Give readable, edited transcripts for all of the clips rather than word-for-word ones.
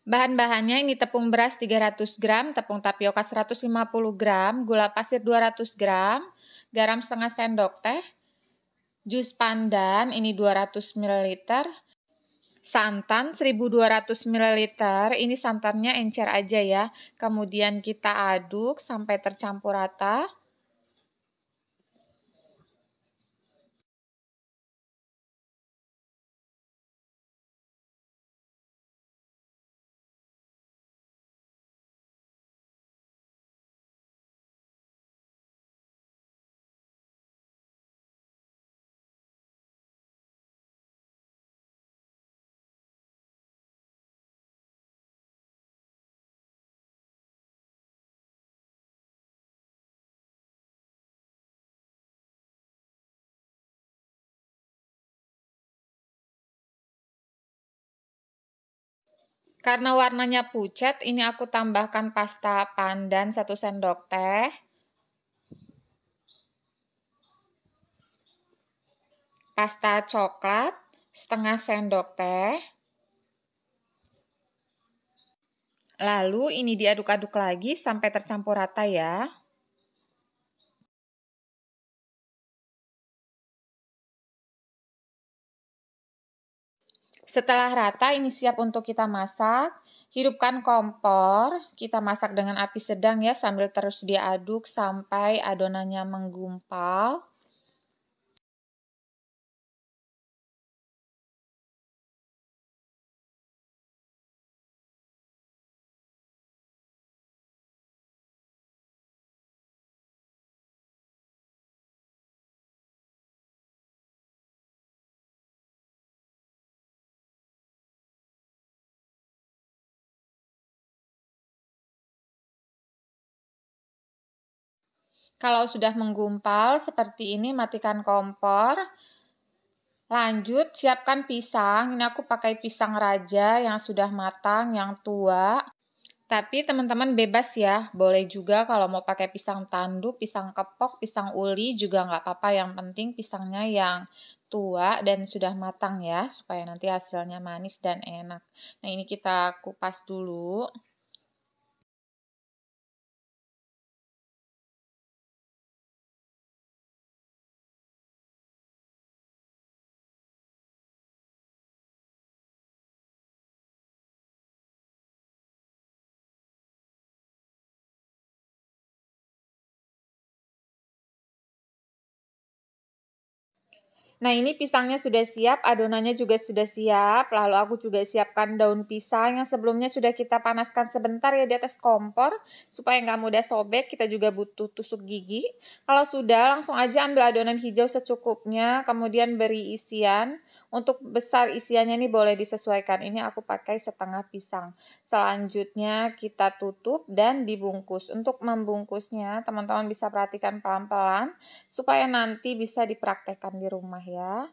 Bahan-bahannya ini tepung beras 300 gram, tepung tapioka 150 gram, gula pasir 200 gram, garam setengah sendok teh, jus pandan ini 200 ml, santan 1200 ml, ini santannya encer aja ya. Kemudian kita aduk sampai tercampur rata. Karena warnanya pucat, ini aku tambahkan pasta pandan 1 sendok teh. Pasta coklat setengah sendok teh. Lalu ini diaduk-aduk lagi sampai tercampur rata ya. Setelah rata, ini siap untuk kita masak. Hidupkan kompor, kita masak dengan api sedang ya, sambil terus diaduk sampai adonannya menggumpal. Kalau sudah menggumpal seperti ini, matikan kompor. Lanjut, siapkan pisang. Ini aku pakai pisang raja yang sudah matang, yang tua. Tapi teman-teman bebas ya, boleh juga kalau mau pakai pisang tanduk, pisang kepok, pisang uli juga nggak apa-apa. Yang penting pisangnya yang tua dan sudah matang ya, supaya nanti hasilnya manis dan enak. Nah, ini kita kupas dulu. Nah, ini pisangnya sudah siap, adonannya juga sudah siap. Lalu aku juga siapkan daun pisang yang sebelumnya sudah kita panaskan sebentar ya di atas kompor. Supaya nggak mudah sobek, kita juga butuh tusuk gigi. Kalau sudah, langsung aja ambil adonan hijau secukupnya, kemudian beri isian. Untuk besar isiannya ini boleh disesuaikan. Ini aku pakai setengah pisang. Selanjutnya kita tutup dan dibungkus. Untuk membungkusnya, teman-teman bisa perhatikan pelan-pelan supaya nanti bisa dipraktekkan di rumah ya.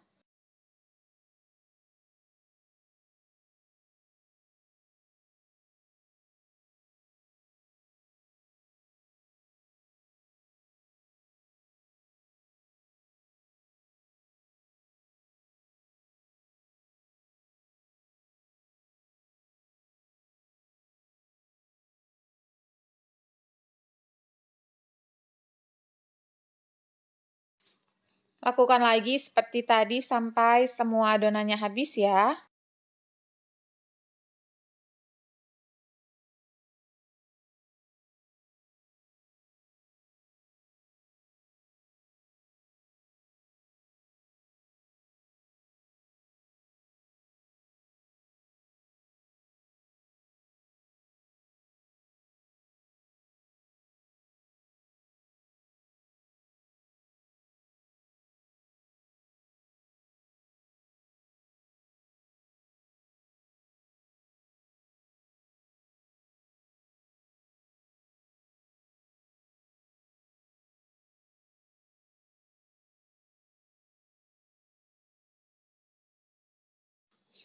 Lakukan lagi seperti tadi sampai semua adonannya habis ya.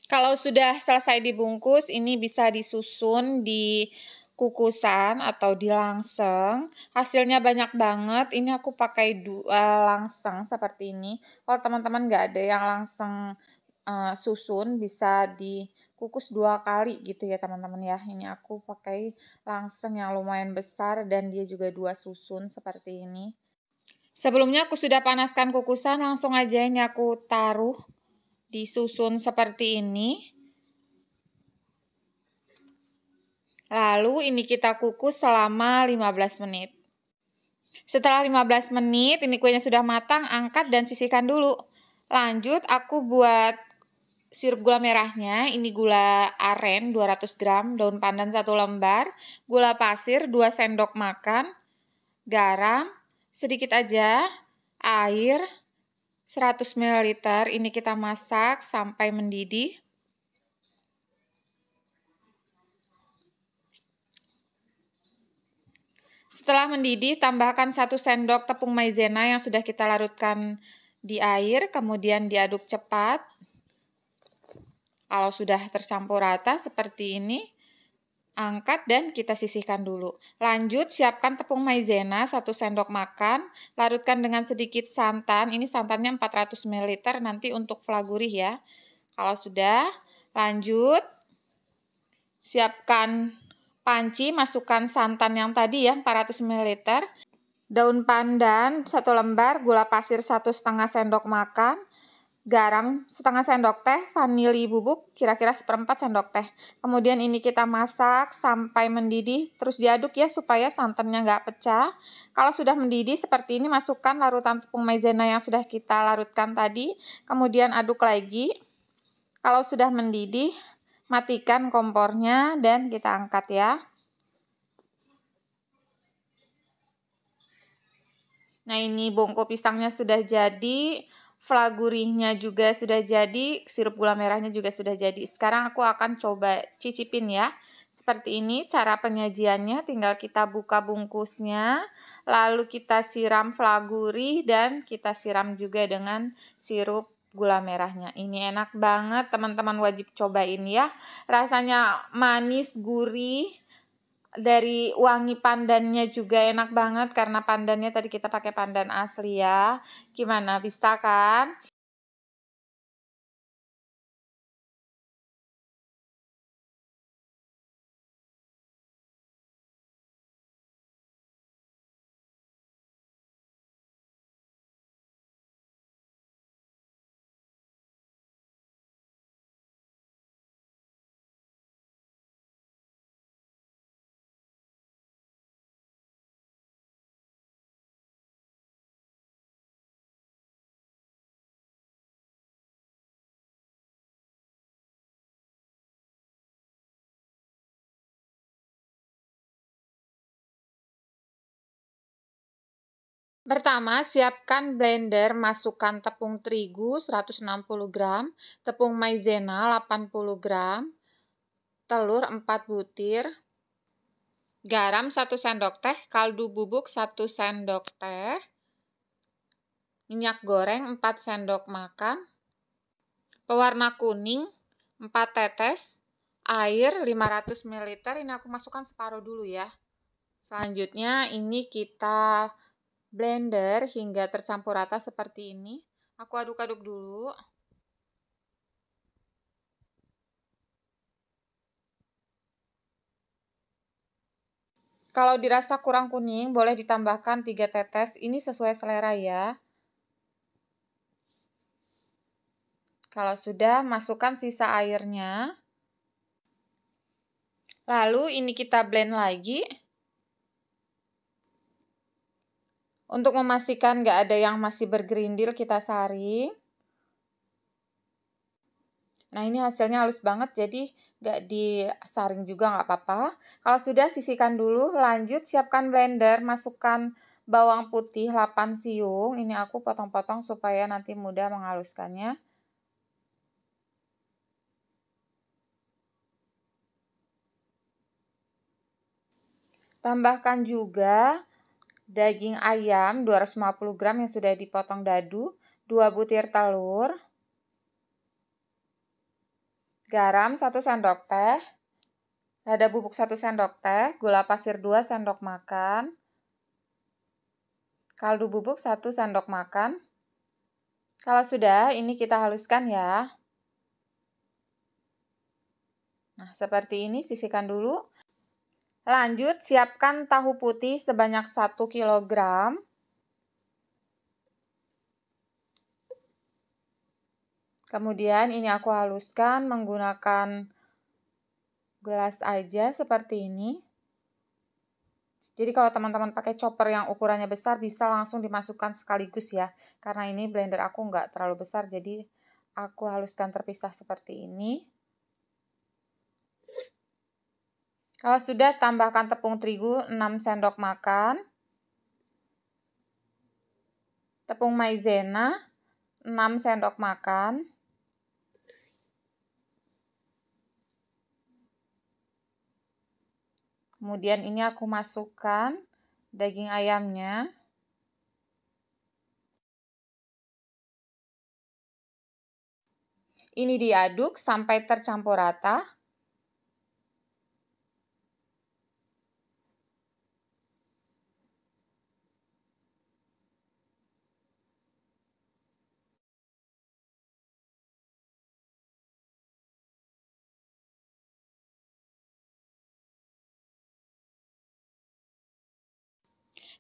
Kalau sudah selesai dibungkus, ini bisa disusun di kukusan atau di langseng. Hasilnya banyak banget. Ini aku pakai 2 langseng seperti ini. Kalau teman-teman nggak ada yang langseng susun, bisa di kukus 2 kali gitu ya teman-teman ya. Ini aku pakai langseng yang lumayan besar dan dia juga 2 susun seperti ini. Sebelumnya aku sudah panaskan kukusan, langsung aja ini aku taruh disusun seperti ini. Lalu ini kita kukus selama 15 menit. Setelah 15 menit, ini kuenya sudah matang, angkat dan sisihkan dulu. Lanjut, aku buat sirup gula merahnya. Ini gula aren 200 gram, daun pandan 1 lembar, gula pasir 2 sendok makan, garam sedikit aja, air 100 ml. Ini kita masak sampai mendidih. Setelah mendidih, tambahkan 1 sendok tepung maizena yang sudah kita larutkan di air, kemudian diaduk cepat. Kalau sudah tercampur rata seperti ini, angkat dan kita sisihkan dulu. Lanjut, siapkan tepung maizena 1 sendok makan, larutkan dengan sedikit santan. Ini santannya 400 ml nanti untuk fla gurih ya. Kalau sudah, lanjut siapkan panci, masukkan santan yang tadi ya 400 ml, daun pandan 1 lembar, gula pasir 1,5 sendok makan, garam setengah sendok teh, vanili bubuk kira-kira 1/4 sendok teh. Kemudian ini kita masak sampai mendidih, terus diaduk ya supaya santannya nggak pecah. Kalau sudah mendidih seperti ini, masukkan larutan tepung maizena yang sudah kita larutkan tadi, kemudian aduk lagi. Kalau sudah mendidih, matikan kompornya dan kita angkat ya. Nah, ini bongko pisangnya sudah jadi, fla gurihnya juga sudah jadi, sirup gula merahnya juga sudah jadi. Sekarang aku akan coba cicipin ya. Seperti ini cara penyajiannya, tinggal kita buka bungkusnya, lalu kita siram fla gurih dan kita siram juga dengan sirup gula merahnya. Ini enak banget, teman-teman wajib cobain ya. Rasanya manis, gurih. Dari wangi pandannya juga enak banget karena pandannya tadi kita pakai pandan asli ya. Gimana, bisa kan? Pertama, siapkan blender, masukkan tepung terigu 160 gram, tepung maizena 80 gram, telur 4 butir, garam 1 sendok teh, kaldu bubuk 1 sendok teh, minyak goreng 4 sendok makan, pewarna kuning 4 tetes, air 500 ml. Ini aku masukkan separuh dulu ya. Selanjutnya ini kita blender hingga tercampur rata seperti ini. Aku aduk-aduk dulu. Kalau dirasa kurang kuning, boleh ditambahkan 3 tetes. Ini sesuai selera ya. Kalau sudah, masukkan sisa airnya. Lalu ini kita blend lagi. Untuk memastikan nggak ada yang masih bergerindil, kita saring. Nah, ini hasilnya halus banget, jadi nggak disaring juga nggak apa-apa. Kalau sudah, sisihkan dulu. Lanjut, siapkan blender, masukkan bawang putih 8 siung. Ini aku potong-potong supaya nanti mudah menghaluskannya. Tambahkan juga daging ayam 250 gram yang sudah dipotong dadu, 2 butir telur, garam 1 sendok teh, lada bubuk 1 sendok teh, gula pasir 2 sendok makan, kaldu bubuk 1 sendok makan. Kalau sudah, ini kita haluskan ya. Nah, seperti ini, sisihkan dulu. Lanjut, siapkan tahu putih sebanyak 1 kg. Kemudian ini aku haluskan menggunakan gelas aja seperti ini. Jadi kalau teman-teman pakai chopper yang ukurannya besar bisa langsung dimasukkan sekaligus ya. Karena ini blender aku nggak terlalu besar, jadi aku haluskan terpisah seperti ini. Kalau sudah, tambahkan tepung terigu 6 sendok makan. Tepung maizena 6 sendok makan. Kemudian ini aku masukkan daging ayamnya. Ini diaduk sampai tercampur rata.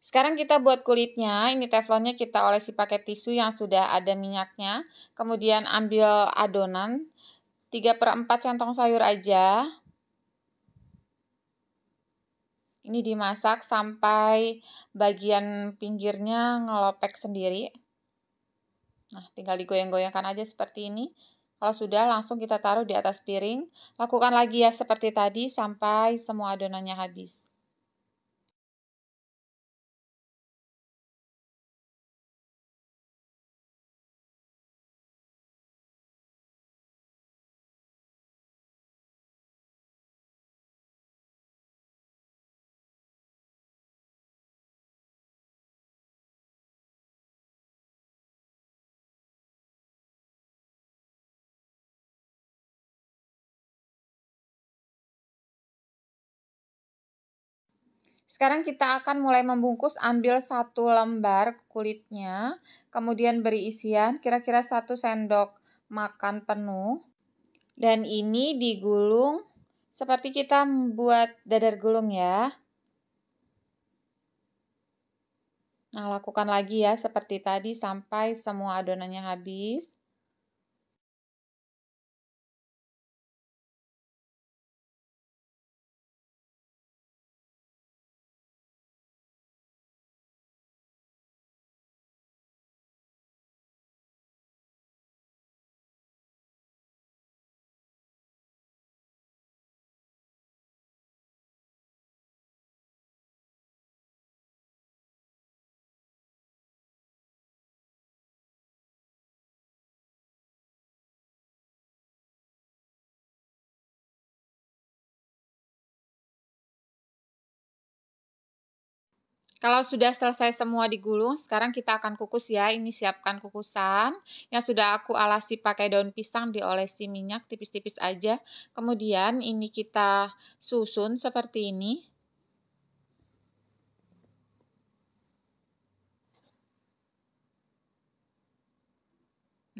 Sekarang kita buat kulitnya. Ini teflonnya kita olesi pakai tisu yang sudah ada minyaknya. Kemudian ambil adonan 3/4 centong sayur aja. Ini dimasak sampai bagian pinggirnya ngelopek sendiri. Nah, tinggal digoyang-goyangkan aja seperti ini. Kalau sudah, langsung kita taruh di atas piring. Lakukan lagi ya seperti tadi sampai semua adonannya habis. Sekarang kita akan mulai membungkus. Ambil 1 lembar kulitnya, kemudian beri isian kira-kira 1 sendok makan penuh. Dan ini digulung seperti kita membuat dadar gulung ya. Nah, lakukan lagi ya seperti tadi sampai semua adonannya habis. Kalau sudah selesai semua digulung, sekarang kita akan kukus ya. Ini siapkan kukusan yang sudah aku alasi pakai daun pisang, diolesi minyak tipis-tipis aja. Kemudian ini kita susun seperti ini.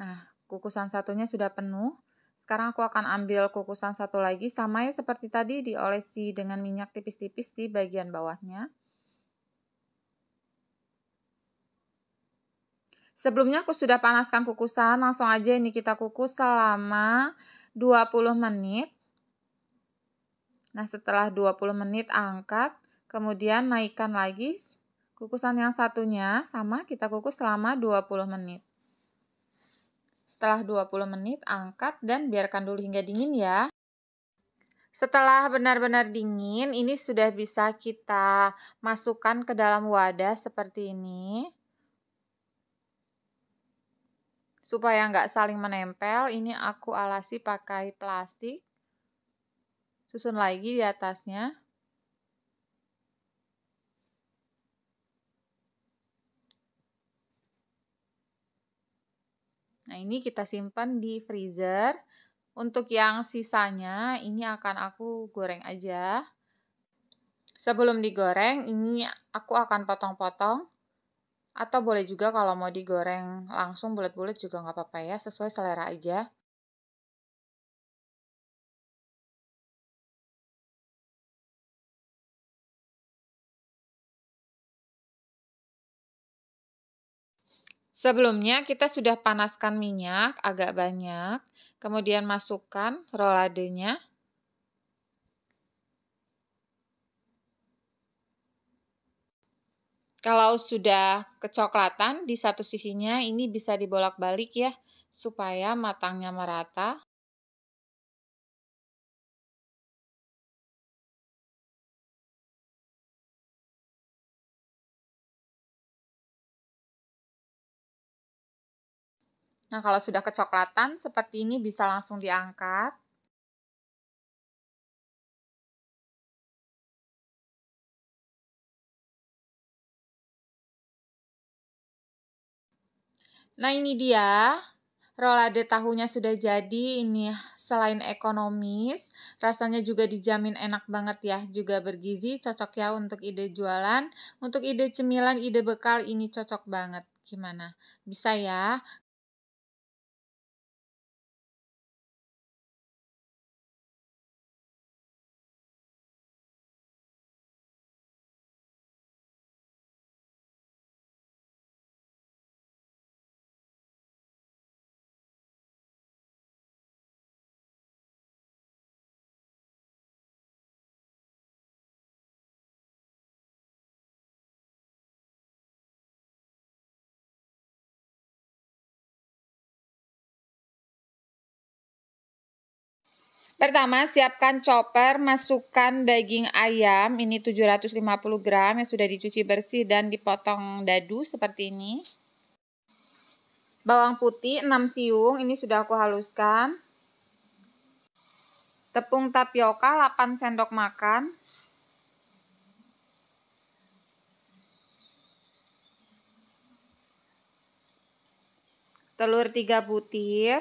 Nah, kukusan satunya sudah penuh. Sekarang aku akan ambil kukusan satu lagi, sama ya seperti tadi, diolesi dengan minyak tipis-tipis di bagian bawahnya. Sebelumnya aku sudah panaskan kukusan, langsung aja ini kita kukus selama 20 menit. Nah, setelah 20 menit angkat, kemudian naikkan lagi kukusan yang satunya, sama kita kukus selama 20 menit. Setelah 20 menit angkat dan biarkan dulu hingga dingin ya. Setelah benar-benar dingin, ini sudah bisa kita masukkan ke dalam wadah seperti ini. Supaya nggak saling menempel, ini aku alasi pakai plastik. Susun lagi di atasnya. Nah, ini kita simpan di freezer. Untuk yang sisanya, ini akan aku goreng aja. Sebelum digoreng, ini aku akan potong-potong. Atau boleh juga kalau mau digoreng langsung bulat-bulat juga nggak apa-apa ya, sesuai selera aja. Sebelumnya kita sudah panaskan minyak agak banyak, kemudian masukkan roladenya. Kalau sudah kecoklatan di satu sisinya, ini bisa dibolak-balik ya, supaya matangnya merata. Nah, kalau sudah kecoklatan seperti ini bisa langsung diangkat. Nah, ini dia. Rolade tahunya sudah jadi. Ini selain ekonomis, rasanya juga dijamin enak banget ya. Juga bergizi, cocok ya untuk ide jualan. Untuk ide cemilan, ide bekal ini cocok banget. Gimana? Bisa ya? Pertama, siapkan chopper, masukkan daging ayam, ini 750 gram yang sudah dicuci bersih dan dipotong dadu seperti ini. Bawang putih 6 siung, ini sudah aku haluskan. Tepung tapioka 8 sendok makan. Telur 3 butir.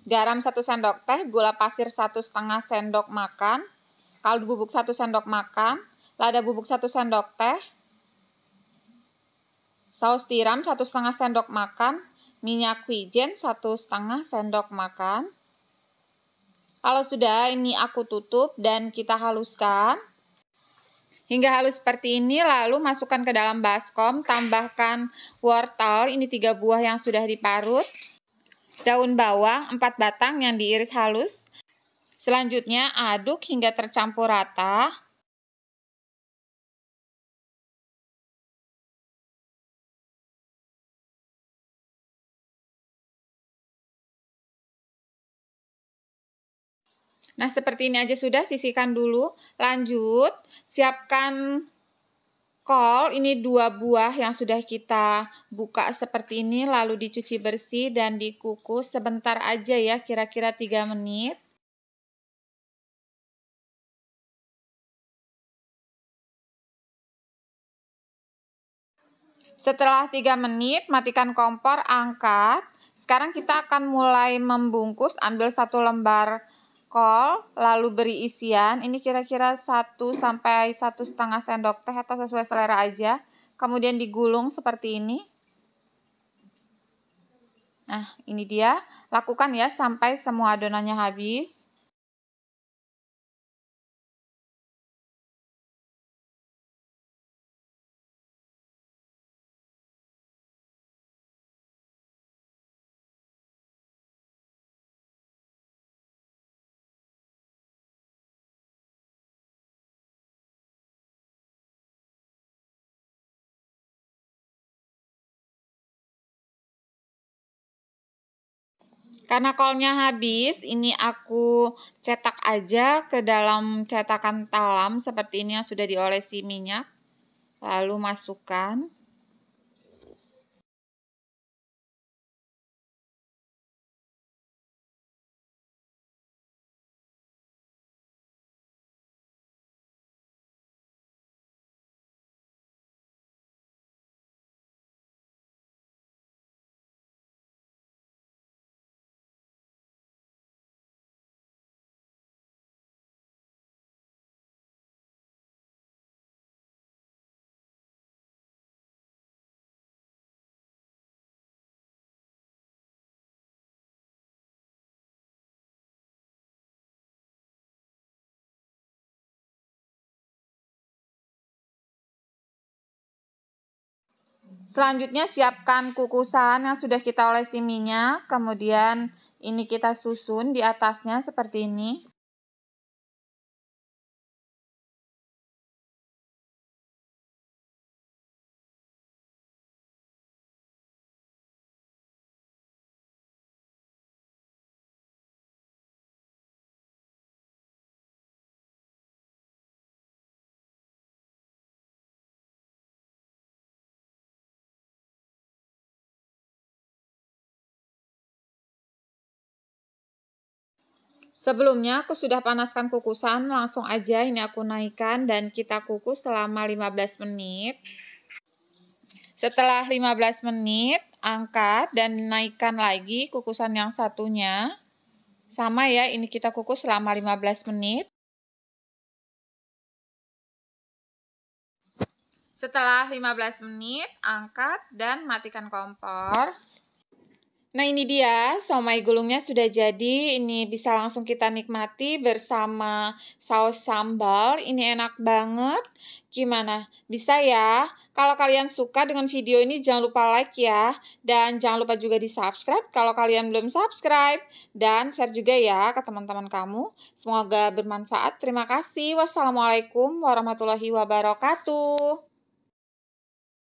Garam 1 sendok teh, gula pasir 1,5 sendok makan. Kaldu bubuk 1 sendok makan. Lada bubuk 1 sendok teh. Saus tiram 1,5 sendok makan. Minyak wijen 1,5 sendok makan. Kalau sudah, ini aku tutup dan kita haluskan. Hingga halus seperti ini, lalu masukkan ke dalam baskom, tambahkan wortel, ini 3 buah yang sudah diparut. Daun bawang 4 batang yang diiris halus. Selanjutnya aduk hingga tercampur rata. Nah, seperti ini aja sudah, sisihkan dulu. Lanjut, siapkan kol, ini 2 buah yang sudah kita buka seperti ini, lalu dicuci bersih dan dikukus sebentar aja ya, kira-kira 3 menit. Setelah 3 menit, matikan kompor, angkat. Sekarang kita akan mulai membungkus, ambil 1 lembar kol, lalu beri isian. Ini kira-kira 1 sampai 1,5 sendok teh atau sesuai selera aja. Kemudian digulung seperti ini. Nah, ini dia. Lakukan ya sampai semua adonannya habis. Karena kolnya habis, ini aku cetak aja ke dalam cetakan talam seperti ini yang sudah diolesi minyak. Lalu masukkan. Selanjutnya siapkan kukusan yang sudah kita olesi minyak, kemudian ini kita susun di atasnya seperti ini. Sebelumnya aku sudah panaskan kukusan, langsung aja ini aku naikkan dan kita kukus selama 15 menit. Setelah 15 menit, angkat dan naikkan lagi kukusan yang satunya. Sama ya, ini kita kukus selama 15 menit. Setelah 15 menit, angkat dan matikan kompor. Nah, ini dia somai gulungnya sudah jadi. Ini bisa langsung kita nikmati bersama saus sambal. Ini enak banget. Gimana? Bisa ya? Kalau kalian suka dengan video ini jangan lupa like ya. Dan jangan lupa juga di-subscribe kalau kalian belum subscribe. Dan share juga ya ke teman-teman kamu. Semoga bermanfaat. Terima kasih. Wassalamualaikum warahmatullahi wabarakatuh.